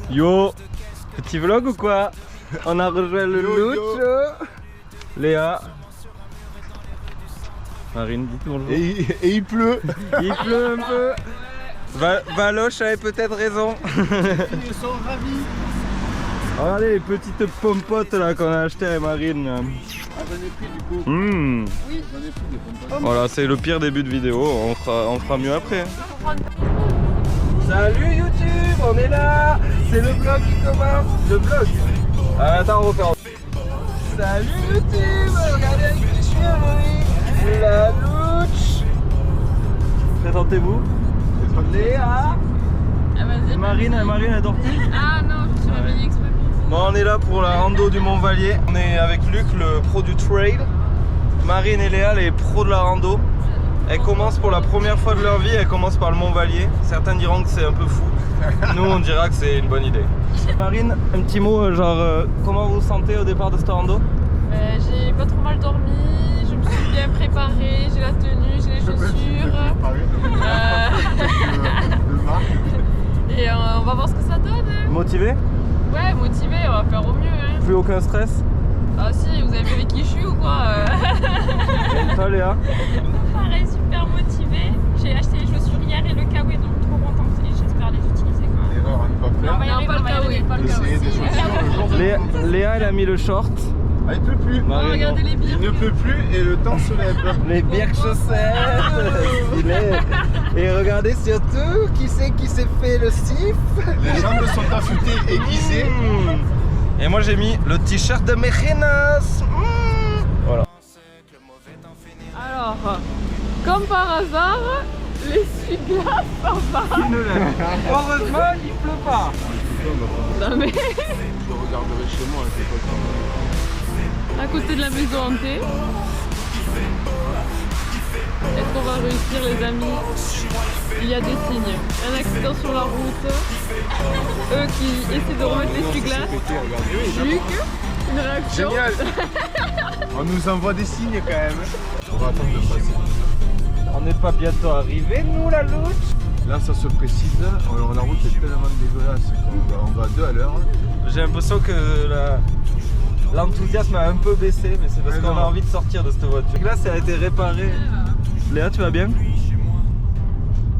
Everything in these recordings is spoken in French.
Yo, petit vlog ou quoi? On a rejoint le Lucho. Léa. Marine, dites bonjour. Et il pleut. Il pleut un peu. Valoche avait peut-être raison. Ils sont ravis. Regardez les petites pompotes là qu'on a achetées avec Marine. Ah, j'en ai pris du coup. Mmh. Oui, j'en ai pris des pompotes. Voilà, c'est le pire début de vidéo. On fera mieux après. Salut YouTube, on est là. C'est le vlog qui commence. Le vlog. Ah, attends, on refait. Salut YouTube, regardez avec les chéris. La louche. Présentez-vous. Léa. Ah, vas-y. Marine a dormi. Ah non, je suis réveillée exprès pour vous. Bon, on est là pour la rando du Mont Vallier. On est avec Luc, le pro du trail. Marine et Léa, les pros de la rando. Elles commencent pour la première fois de leur vie, elles commencent par le Mont Vallier. Certains diront que c'est un peu fou. Nous, on dira que c'est une bonne idée. Marine, un petit mot, genre, comment vous vous sentez au départ de cette rando? J'ai pas trop mal dormi, je me suis bien préparée, j'ai la tenue, j'ai les chaussures. Et on va voir ce que ça donne. Motivé? Ouais, motivé, on va faire au mieux. Hein. Plus aucun stress? Ah si, vous avez vu avec qui je suis ou quoi? Et toi Léa? Pareil, super motivé. J'ai acheté les chaussures hier et le kawaii, donc trop contente et j'espère les utiliser quoi. L'erreur à ne pas faire. On va y arriver, pas le kawaii, pas le Essayer des chaussures le jour de Léa, elle a mis le short. Ah, il peut plus. Marine, regardez les bières. Il ne peut plus et le temps se lève. les birks chaussettes. Stylé. Et regardez surtout qui c'est qui s'est fait le sif. Les jambes sont affûtées, aiguisées. Et moi j'ai mis le t-shirt de Mejenas. Voilà. Alors, comme par hasard, l'essuie-glace s'en va. Heureusement, il pleut pas. Non mais, Je regarderai chez moi avec les potes. à côté de la maison hantée. Est-ce qu'on va réussir les amis? Il y a des signes. Un accident sur la route. Eux qui essaient de remettre l'essuie-glace. Luc, une réaction. Génial. On nous envoie des signes quand même. On va attendre de passer. On n'est pas bientôt arrivés, nous, la louche. Là ça se précise. Alors, la route est tellement dégueulasse qu'on va à 2 à l'heure. J'ai l'impression que l'enthousiasme a un peu baissé, mais c'est parce Mais qu'on a non. envie de sortir de cette voiture. Là, ça a été réparé. Léa, tu vas bien?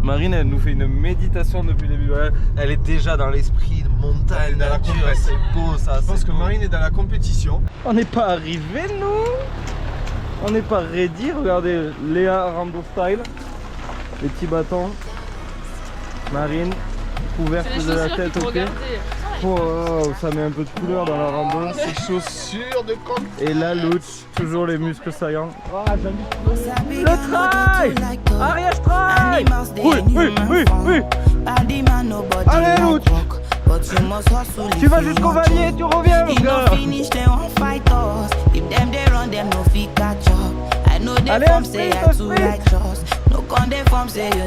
Marine, elle nous fait une méditation depuis le début. Elle est déjà dans l'esprit de montagne, Dans la nature, compète. c'est beau ça. Je pense c'est que beau. Marine est dans la compétition. On n'est pas arrivé, nous. On n'est pas ready. Regardez, Léa Rando Style. Les petits bâtons. Marine, couverte C'est les de la chaussures tête qu'il faut aux pieds. regarder. Oh, ça met un peu de couleur dans la rando. Ces chaussures de con. Et la louche, toujours les muscles saillants. Le trail! Arrière trail! Oui, oui, oui, oui! Allez, louche! Tu vas jusqu'au Vallier, tu reviens, mon gars! Allez, un sprint, un sprint! Allez, moi, c'est le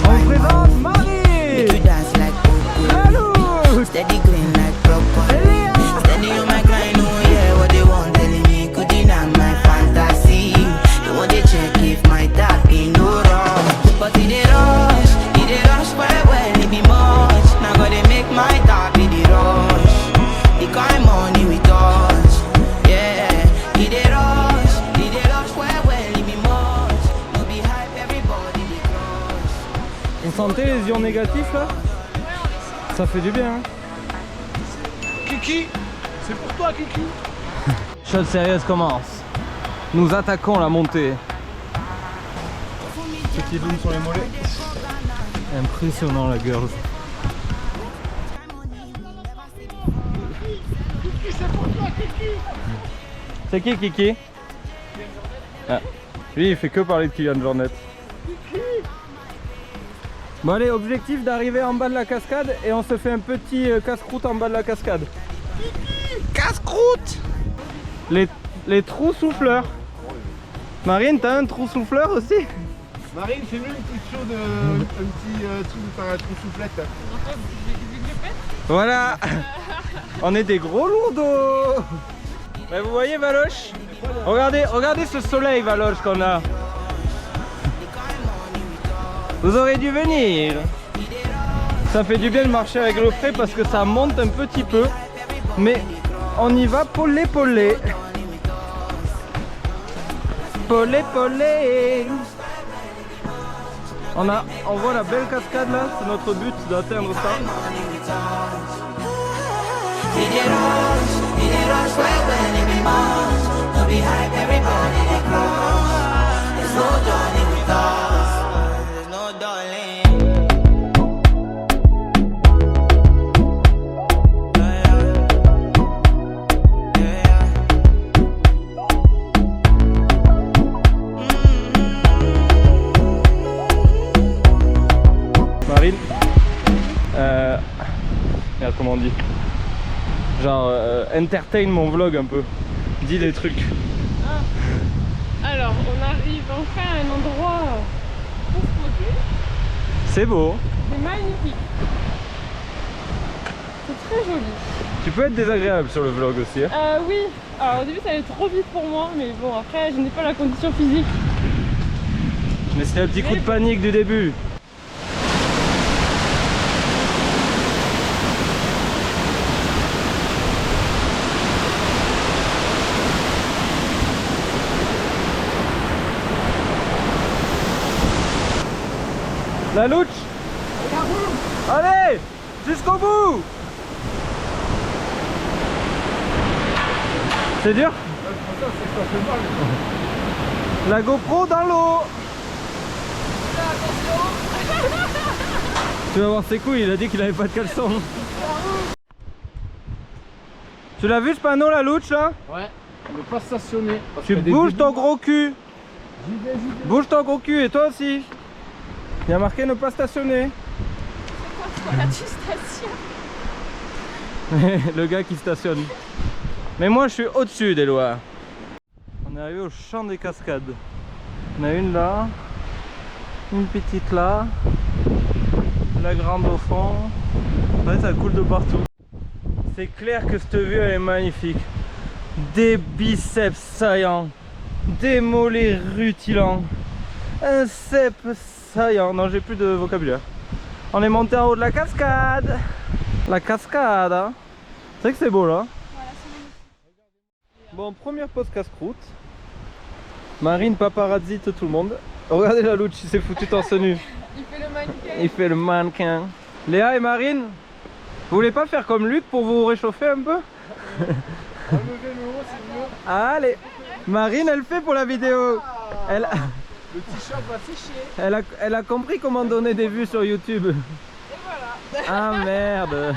on présente Marie! La louche! Steady green like broccoli. Steady on my grind, oh yeah, what they want telling me could deny my fantasy. They want to check if my tap ain't no wrong. But it dey rush well, it be much. Now gotta make my tap in the rush. The kind money we touch, yeah. It dey rush well, it be much. No be hype, everybody be crush. Vous sentez les ions négatifs là? Ça fait du bien, hein? Kiki, c'est pour toi Kiki. Chose sérieuse commence. Nous attaquons la montée. Petit boom sur les mollets. Impressionnant la girl. C'est qui Kiki? Ah. Lui il fait que parler de Kylian Jornet. Bon allez, objectif d'arriver en bas de la cascade et on se fait un petit casse-croûte en bas de la cascade. Casse-croûte! Les trous souffleurs. Marine, t'as un trou souffleur aussi? Marine, fais-nous une petite show de. Un petit truc de faire un trou soufflette. Voilà. On est des gros lourds. Vous voyez Valoche? Regardez ce soleil Valoche qu'on a. Vous aurez dû venir. Ça fait du bien de marcher avec le frais parce que ça monte un petit peu. Mais on y va polé polé. Polé polé. On voit la belle cascade là, c'est notre but d'atteindre ça. Marine, merde, comment on dit? Genre, entertain mon vlog un peu. Dis des trucs. Ah. Alors, on arrive enfin à un endroit pour se poser. C'est beau. C'est magnifique. C'est très joli. Tu peux être désagréable sur le vlog aussi. Hein. Oui. Alors au début ça allait trop vite pour moi, mais bon après je n'ai pas la condition physique. Mais c'était un petit coup de panique du début. La louche. Allez, jusqu'au bout. C'est dur. La GoPro dans l'eau. Tu vas voir ses couilles, il a dit qu'il avait pas de caleçon. Tu l'as vu ce panneau la louche là? Ouais, ne pas stationner. Tu bouges ton gros cul. Bouge ton gros cul et toi aussi. Il y a marqué ne pas stationner. Le gars qui stationne. Mais moi je suis au-dessus des lois. On est arrivé au champ des cascades. On a une là, une petite là, la grande au fond. Ouais, ça coule de partout. C'est clair que cette vue elle est magnifique. Des biceps saillants, des mollets rutilants, un cep saillant. Non, j'ai plus de vocabulaire. On est monté en haut de la cascade. La cascade, hein. C'est vrai que c'est beau là. Bon, première pause casse-croûte. Marine paparazzi tout le monde. Regardez la louche, il s'est foutu torse nu. Il fait le mannequin. Il fait le mannequin. Léa et Marine, vous voulez pas faire comme Luc pour vous réchauffer un peu? Allez, Marine elle fait pour la vidéo. Elle... Le t-shirt va sécher. Elle a compris comment donner des vues sur YouTube. Et voilà. Ah merde.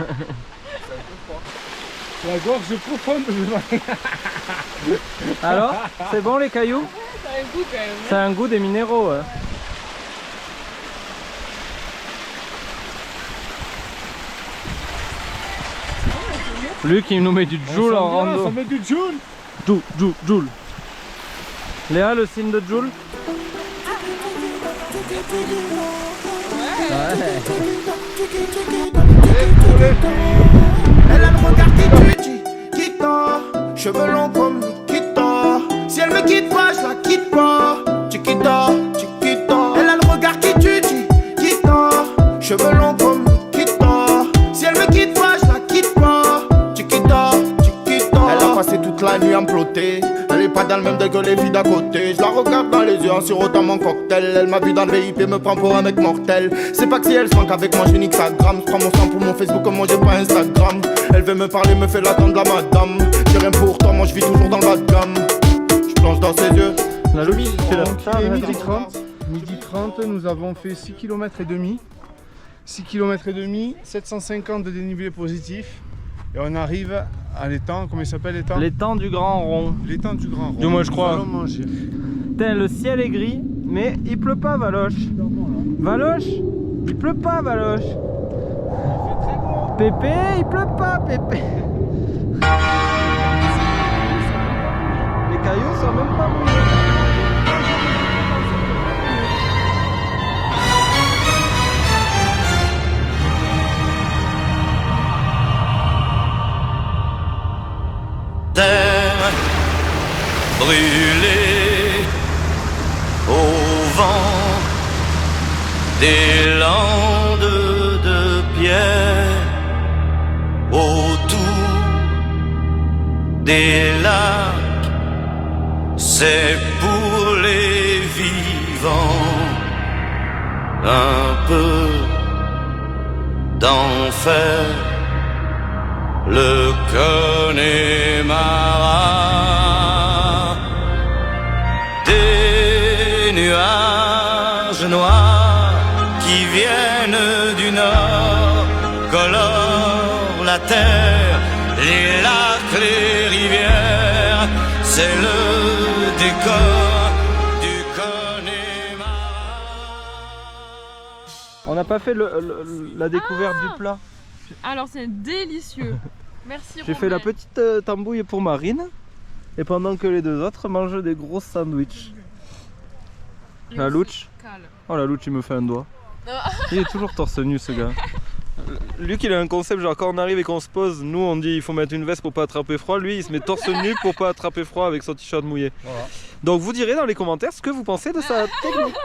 La gorge profonde. Alors, c'est bon les cailloux? Ça a un goût quand même. Ça a un goût des minéraux. Hein. Luc il nous met du Joule en rando. Ça met du Joule. Joule. Léa, le signe de Joule. Elle a le regard qui tue, qui tord. Cheveux longs comme Nikita. Si elle me quitte pas, je la quitte pas. Chiquita. Elle a le regard qui tue, qui tord. Cheveux longs comme Nikita. Si elle me quitte pas, je la quitte pas. Chiquita. Elle a passé toute la nuit à me plotter. Elle est pas dans le même degré que les filles d'à côté. Je la regarde dans les yeux en sirotant mon cocktail. Elle m'a vu dans le VIP et me prend pour un mec mortel. C'est pas que si elle se manque avec moi, j'ai nique sa gramme. Je prends mon sang pour mon Facebook comme moi j'ai pas Instagram. Elle veut me parler, me fait l'attendre la madame. J'ai rien pour toi, moi je vis toujours dans le bas de gamme. Je plonge dans ses yeux. La louche fait la Il est midi 30. Midi 30, nous avons fait 6 km et demi. 6 km et demi, 750 de dénivelé positif. Et on arrive à l'étang, comment il s'appelle l'étang? L'étang du Grand Rond. L'étang du Grand Rond. Du moins je crois. Nous allons manger. Putain, le ciel est gris, mais il pleut pas Valoche. Valoche, il pleut pas Valoche. Pépé, il pleut pas Pépé. Les cailloux sont même pas mouillés. Terre brûlée au vent des landes de pierre autour des lacs, c'est pour les vivants un peu d'enfer, le Connemara, des nuages noirs qui viennent du nord colorent la terre, les lacs, les rivières, c'est le décor du Connemara. On n'a pas fait la découverte du plat. Alors c'est délicieux. Merci J'ai fait la petite tambouille pour Marine. Et pendant que les deux autres mangent des gros sandwichs. La louche. Oh la louche il me fait un doigt. Il est toujours torse nu ce gars. Luc il a un concept genre quand on arrive et qu'on se pose, nous on dit il faut mettre une veste pour pas attraper froid. Lui il se met torse nu pour pas attraper froid avec son t-shirt mouillé. Voilà. Donc vous direz dans les commentaires ce que vous pensez de sa technique.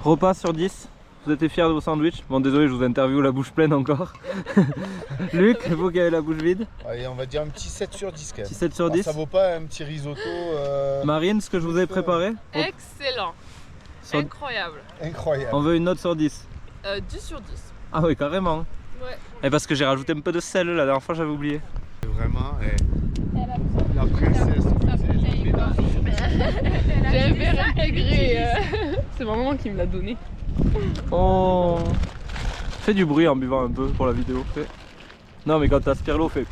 Repas sur 10. Vous étiez fiers de vos sandwichs? Bon désolé je vous interviewe la bouche pleine encore. Luc, vous qui avez la bouche vide? Allez, on va dire un petit 7 sur 10 quand même. Petit 7 sur 10. Alors, ça vaut pas un petit risotto. Marine, ce que je vous ai préparé? Excellent. Incroyable. Incroyable. On veut une note sur 10. 10 sur 10. Ah oui carrément. Ouais. Et parce que j'ai rajouté un peu de sel la dernière fois, j'avais oublié. Vraiment, la princesse. J'avais réintégré. C'est ma maman qui me l'a donné. Oh. Fais du bruit en buvant un peu pour la vidéo. Fais. Non mais quand t'aspires l'eau, fais.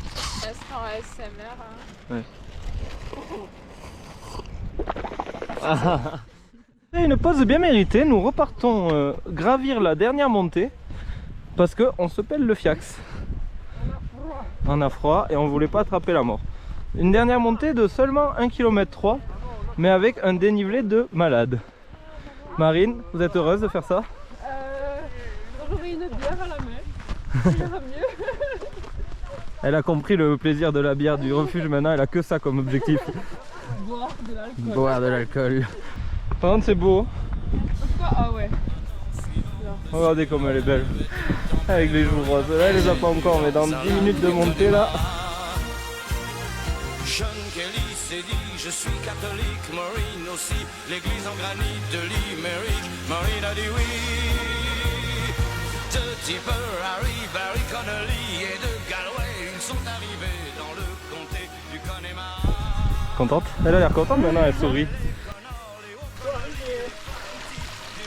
Elle sera en ASMR. Ouais. Une pause bien méritée, nous repartons gravir la dernière montée parce qu'on se pèle le fiax. On a froid et on voulait pas attraper la mort. Une dernière montée de seulement 1,3 km mais avec un dénivelé de malade. Marine, vous êtes heureuse de faire ça? J'aurais une bière à la main. Ça ira mieux. Elle a compris le plaisir de la bière du refuge maintenant, elle a que ça comme objectif. Boire de l'alcool. Boire de l'alcool. Par contre c'est beau. Ah ouais. Regardez comme elle est belle. Avec les joues roses. Là elle les a pas encore mais dans 10 minutes de montée là. Sean Kelly s'est dit je suis catholique, Maureen aussi, l'église en granit de Limerick. Maureen a dit oui. De Tipper, Harry, Barry Connolly et de Galway, ils sont arrivés dans le comté du Connemara. Contente? Elle a l'air contente maintenant, elle sourit.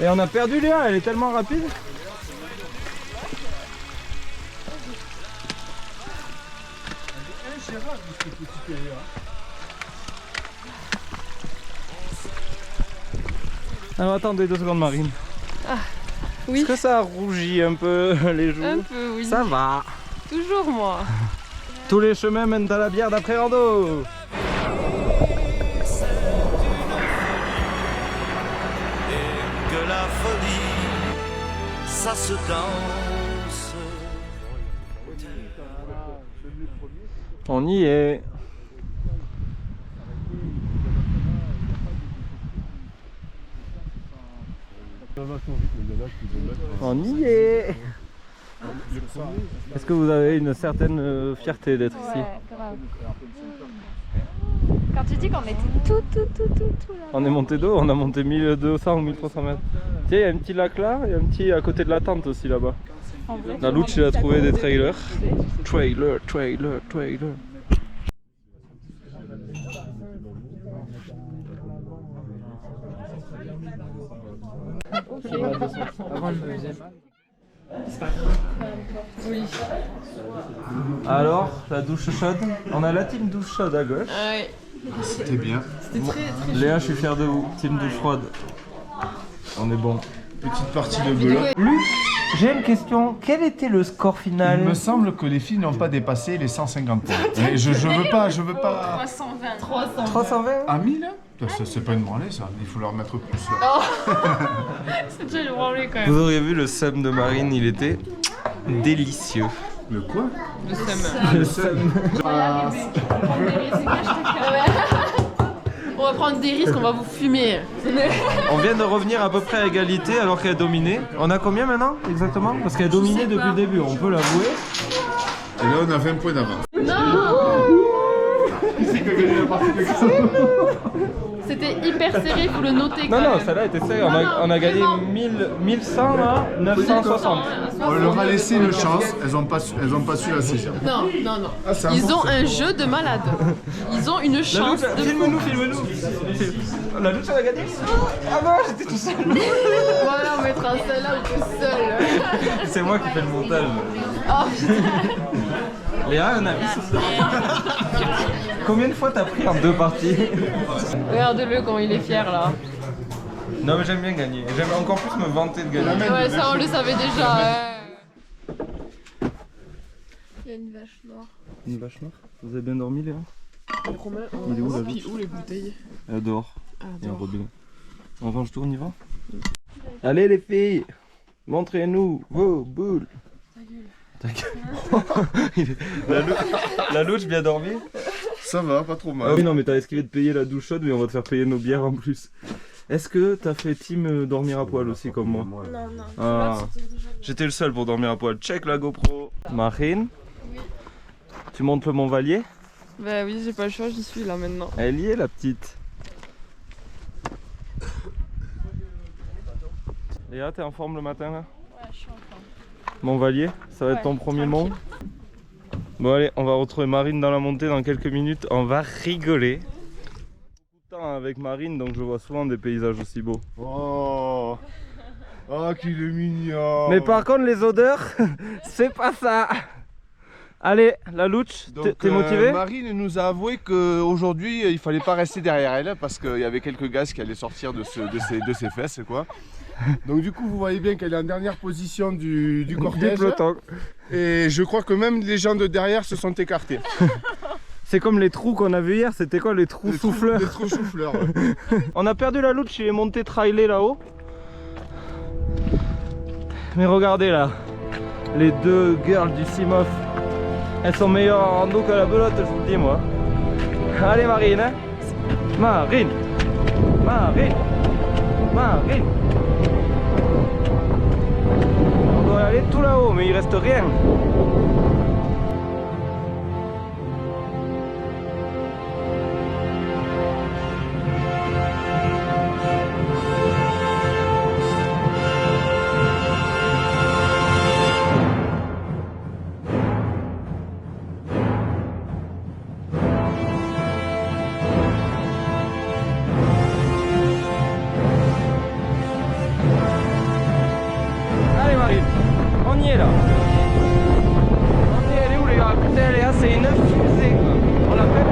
Et on a perdu Léa, elle est tellement rapide. Alors attendez 2 secondes Marine. Ah, oui. Est-ce que ça rougit un peu les joues? Un peu, oui. Ça va. Toujours moi. Tous les chemins mènent à la bière d'après rando. Que la folie, ça se danse. On y est. On y est. Est-ce que vous avez une certaine fierté d'être ici? Grave. Quand tu dis qu'on était tout là. On est monté d'eau, on a monté 1200 ou 1300 mètres. Tiens, il y a un petit lac là et un petit à côté de la tente aussi là-bas. La louche, il a trouvé des trailers. Trailer. Oui. Alors, la douche chaude. On a la team douche chaude à gauche. Ouais. C'était bien. C'était très très chaud. Léa, je suis fier de vous. Team douche froide. On est bon. Petite partie de belote. Luc, j'ai une question. Quel était le score final? Il me semble que les filles n'ont pas dépassé les 150 points. Mais je veux pas. 320. 320? À 1000 hein? C'est pas une branlée ça, il faut leur mettre plus là. C'est déjà le branlé quand même. Vous auriez vu le seum de Marine, il était délicieux. Le quoi? Le seum. Le seum. On va y arriver. On va y arriver, c'est que je te calme. On va prendre des risques, on va vous fumer. On vient de revenir à peu près à égalité alors qu'elle a dominé. On a combien maintenant exactement? Parce qu'elle a dominé depuis le début, on peut l'avouer. Et là, on a 20 points d'avance. C'était hyper serré, faut le noter. Non, non, celle-là était serrée. On a gagné 1100 là, 960. On leur a laissé une chance, elles ont pas su la saisir. Non, non, non. Ah, c'est Ils ont important. un jeu de malade. Ils ont une chance de Filme-nous, filme-nous. La lutte, elle a gagné? Ah non, j'étais tout seul. Voilà, on mettra celle-là ou tout seul. C'est moi qui fais le montage. Oh putain. Léa, un avis sur ça? Combien de fois t'as pris en 2 parties? Regardez-le quand il est fier là. Non mais j'aime bien gagner. J'aime encore plus me vanter de gagner. Ouais, ça on le savait déjà. Il y a une vache noire. Une vache noire. Vous avez bien dormi Léa? Il est où, la Puis où les bouteilles? Elle est dehors. Ah, Il y a un dehors. robinet. On range tout, on y va? Allez les filles, montrez-nous vos boules. Ta gueule. La louche bien dormi? Ça va, pas trop mal. Ah oui non mais t'as esquivé de payer la douche chaude mais on va te faire payer nos bières en plus. Est-ce que t'as fait team dormir à poil aussi comme moi? Non, non. Ah. J'étais le seul pour dormir à poil. Check la GoPro. Marine? Oui. Tu montes le Mont-Vallier? Bah oui, j'ai pas le choix, j'y suis là maintenant. Elle y est la petite. Léa, t'es en forme le matin là? Ouais, je suis en forme. Mont-Vallier, ça va être ton premier mont. Bon allez, on va retrouver Marine dans la montée dans quelques minutes. On va rigoler. Beaucoup de temps avec Marine, donc je vois souvent des paysages aussi beaux. Oh, oh qu'il est mignon. Mais par contre les odeurs, c'est pas ça. Allez, la louche, t'es motivé? Marine nous a avoué qu'aujourd'hui il fallait pas rester derrière elle parce qu'il y avait quelques gaz qui allaient sortir de ses fesses quoi. Donc du coup vous voyez bien qu'elle est en dernière position du cortège. Du peloton. Et je crois que même les gens de derrière se sont écartés. C'est comme les trous qu'on a vu hier, c'était quoi les trous souffleurs? Les trous souffleurs. Ouais. On a perdu la louche, il est monté trailer là-haut. Mais regardez là, les deux girls du Simof. Elles sont meilleures en rando que la belote, je vous le dis moi. Allez Marine, hein. Marine, Marine, Marine. On doit aller tout là-haut, mais il reste rien. Allez Marine, on y est là. On y est, elle est où Léa? Putain Léa c'est une fusée quoi. On l'appelle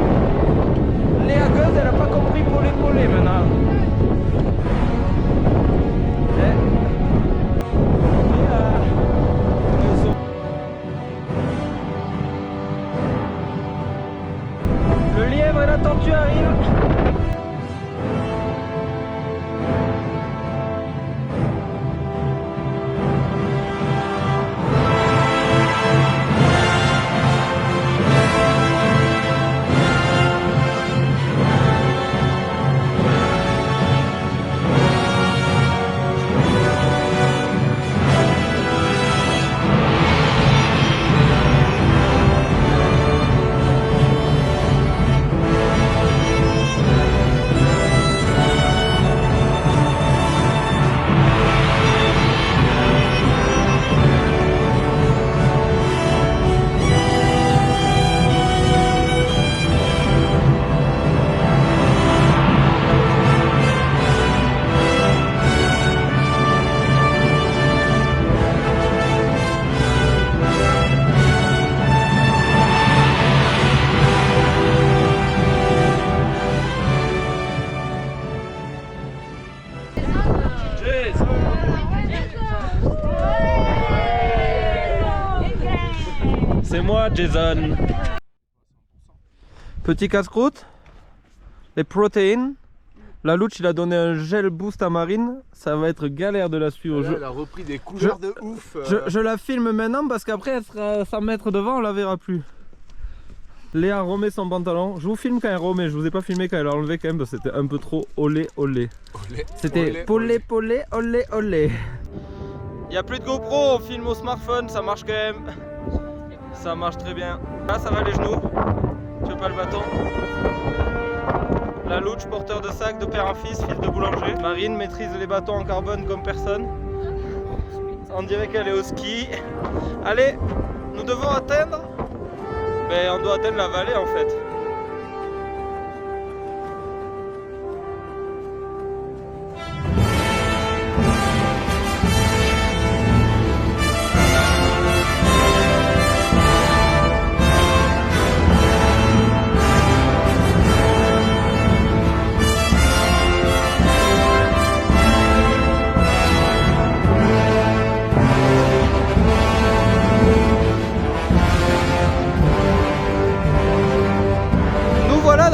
Léa Gueuse, elle a pas compris polé maintenant. Eh. Léa. Le lièvre et la tortue arrivent. C'est moi Jason. Petit casse-croûte, les protéines. La louche il a donné un gel boost à Marine, ça va être galère de la suivre. Là, elle a repris des couleurs de ouf. Je la filme maintenant parce qu'après elle sera 100 mètres devant, on la verra plus. Léa remet son pantalon. Je vous filme quand elle remet, je vous ai pas filmé quand elle l'a enlevé quand même parce que c'était un peu trop olé olé. C'était polé polé olé olé. Il n'y a plus de GoPro, on filme au smartphone, ça marche quand même. Ça marche très bien. Là ça va les genoux. Tu veux pas le bâton? La louche, porteur de sac de père en fils, fils de boulanger. Marine maîtrise les bâtons en carbone comme personne. On dirait qu'elle est au ski. Allez, nous devons atteindre. Ben, on doit atteindre la vallée en fait.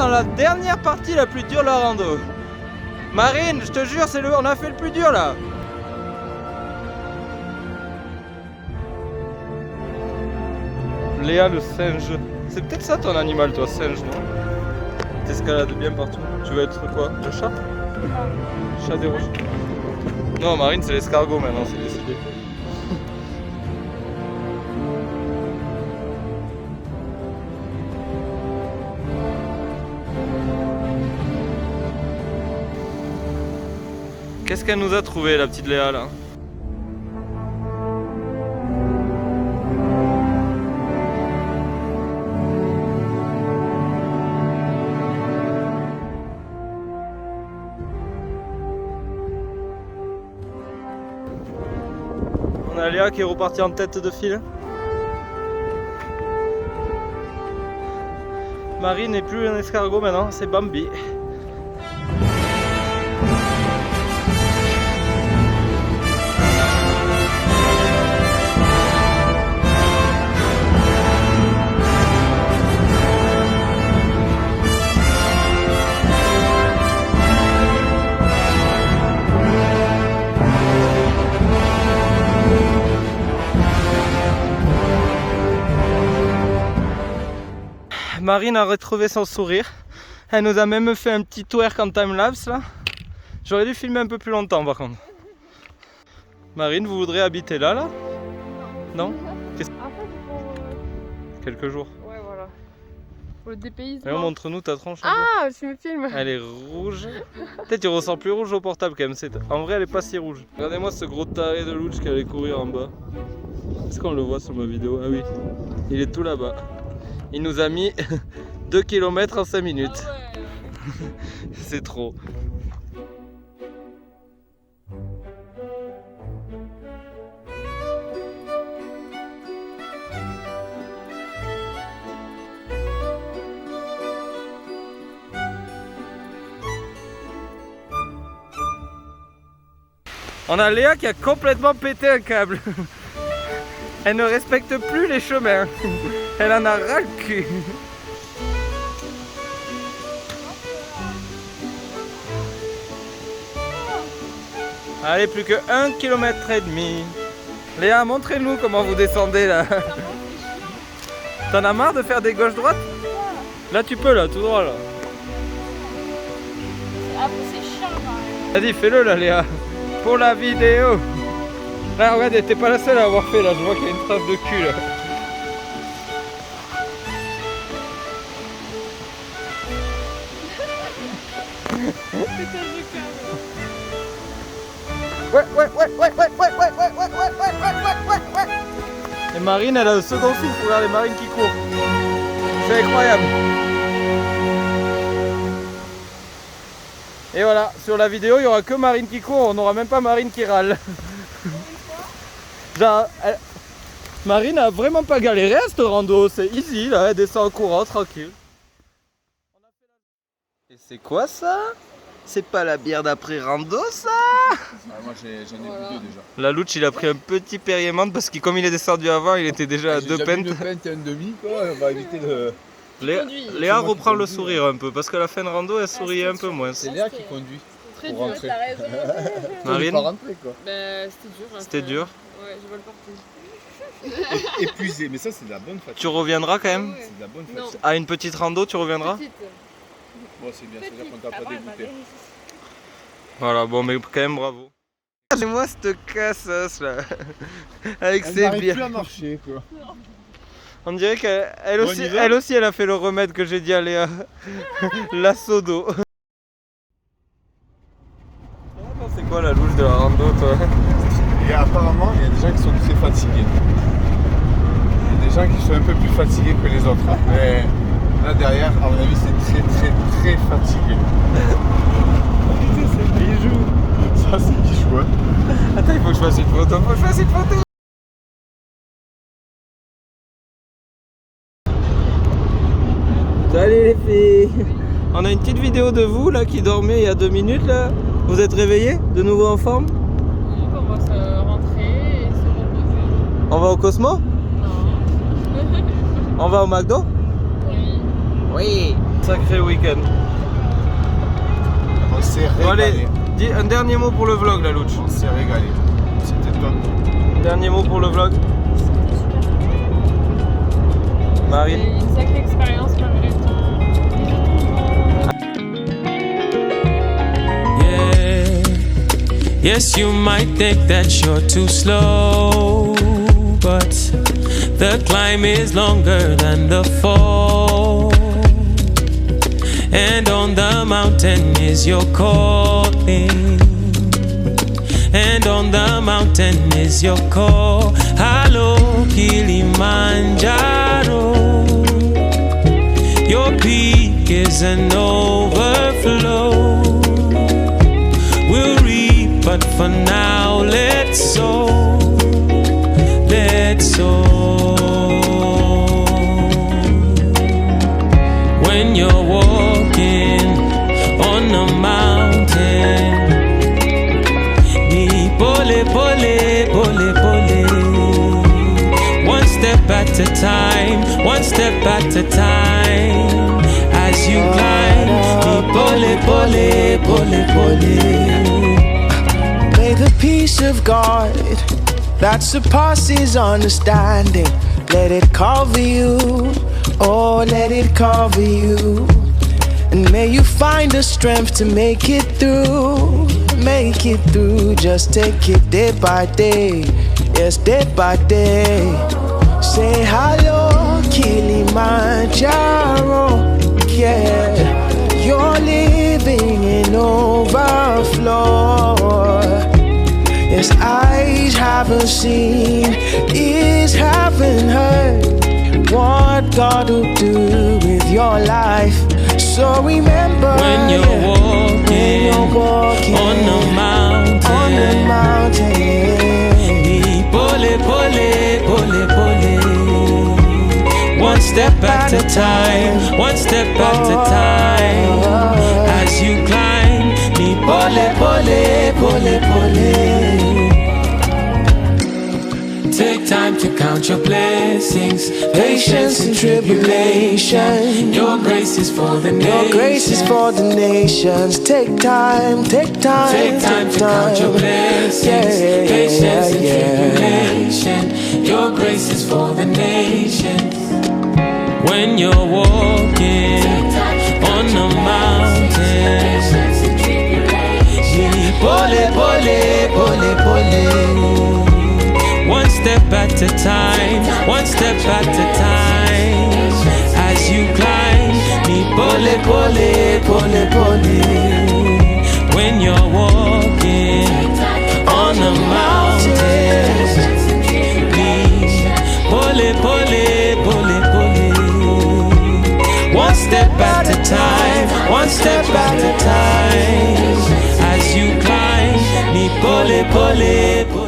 La dernière partie la plus dure de la rando. Marine, je te jure, on a fait le plus dur là. Léa le singe. C'est peut-être ça ton animal toi, singe, non? T'escalades bien partout. Tu veux être quoi? Le chat? Chat des roches. Non Marine c'est l'escargot maintenant, c'est décidé. Qu'est-ce qu'elle nous a trouvé la petite Léa là? On a Léa qui est repartie en tête de file. Marine n'est plus un escargot maintenant, c'est Bambi. Marine a retrouvé son sourire. Elle nous a même fait un petit twerk en timelapse là. J'aurais dû filmer un peu plus longtemps par contre. Marine, vous voudrez habiter là là? Non? En fait, Quelques jours. ouais, voilà. Pour le dépaysement. Montre-nous ta tronche. Ah, tu me filmes. Elle est rouge. Peut-être tu ressens plus rouge au portable quand même. En vrai, elle est pas si rouge. Regardez-moi ce gros taré de louche qui allait courir en bas. Est-ce qu'on le voit sur ma vidéo? Ah oui, il est tout là-bas. Il nous a mis 2 km en 5 minutes. Ah ouais. C'est trop. On a Léa qui a complètement pété un câble. Elle ne respecte plus les chemins. Elle en a ras le cul. Allez, plus que 1,5 km. Léa, montrez-nous comment vous descendez là. T'en as marre de faire des gauches-droites? Là tu peux là, tout droit là. Ah, c'est chiant quand même. Vas-y, fais-le là Léa. Pour la vidéo. Là regarde, t'es pas la seule à avoir fait là, je vois qu'il y a une trace de cul là. Et Marine, elle a le second souffle, regardez Marine qui court. C'est incroyable. Et voilà, sur la vidéo, il n'y aura que Marine qui court, on n'aura même pas Marine qui râle. Genre, Marine a vraiment pas galéré à ce rando, c'est easy là, elle descend en courant, tranquille. Et c'est quoi ça? C'est pas la bière d'après rando ça? Moi j'en ai bu 2 déjà. La louche il a pris un petit Perrier-Menthe parce que comme il est descendu avant, il était déjà à 2 pintes. Une pinte et un demi quoi, on va éviter de... Léa reprend le sourire un peu parce que la fin de rando elle souriait un peu moins. C'est Léa qui conduit. Très pour dur, rentrer. t'as raison. Marine, pas rentrer quoi. Bah, c'était dur. Là, c'était dur. Ouais, j'ai mal partout. épuisé. Mais ça, c'est de la bonne fatigue. Tu reviendras quand même? C'est de la bonne Non. fatigue. À une petite rando, tu reviendras? Petite. Bon, c'est bien, c'est-à-dire qu'on t'a pas dégoûté. Voilà, bon, mais quand même bravo. C'est moi cette cassasse là, avec Elle ses n'arrive bières. plus à marcher, quoi. On dirait qu'elle Bon, aussi, on y va elle a fait le remède que j'ai dit à Léa. L'assaut d'eau. C'est quoi la louche de la rando, toi? Et apparemment, il y a des gens qui sont très fatigués. Il y a des gens qui sont un peu plus fatigués que les autres. Mais là derrière, à mon avis, c'est très fatigué. C'est bijou. Ça, c'est bijou, hein. Attends, il faut que je fasse une photo. Salut les filles. On a une petite vidéo de vous là qui dormait il y a 2 minutes là. Vous êtes réveillés? De nouveau en forme? Oui, on va se rentrer et se reposer. On va au Cosmo? Non. On va au McDo? Oui. Oui. Sacré week-end. On s'est Bon, allez, régalé. dis un dernier mot pour le vlog la louche. On s'est régalé. C'était top. Dernier mot pour le vlog. C'est Marine. une sacrée expérience malgré tout. Yeah. Yes, you might think that you're too slow, but the climb is longer than the fall. And on the mountain is your calling. And on the mountain is your call. Hello, Kilimanjaro. Your peak is an overflow. We'll reap, but for now, let's sow. Let's sow. When you're walking on the mountain, pole, pole, pole, pole. One step at a time, one step at a time. As you climb, pole, pole, pole, pole. May the peace of God that surpasses understanding, let it cover you, oh, let it cover you. And may you find the strength to make it through. Make it through, just take it day by day. Yes, day by day. Say hello, Kilimanjaro. Yeah, you're living in overflow. Yes, eyes haven't seen, ears haven't heard what God will do with your life. So remember when you're walking, on the mountain, pole, pole, pole, pole. One step at a time, one step at a time. As you climb, pole, pole, pole, pole. Take time to count your blessings, patience and tribulation. Your grace is for the nations. Your grace is for the nations. Take time, take time. Take time to count your blessings, patience and tribulation. Your grace is for the nations. When you're walking on the mountain, pole, pole, pole, pole. One step at a time, one step at a time. As you climb, pole, pole, pole, pole. When you're walking on the mountain, pole, pole, pole, pole. One step at a time, one step at a time. As you climb, pole, pole, pole.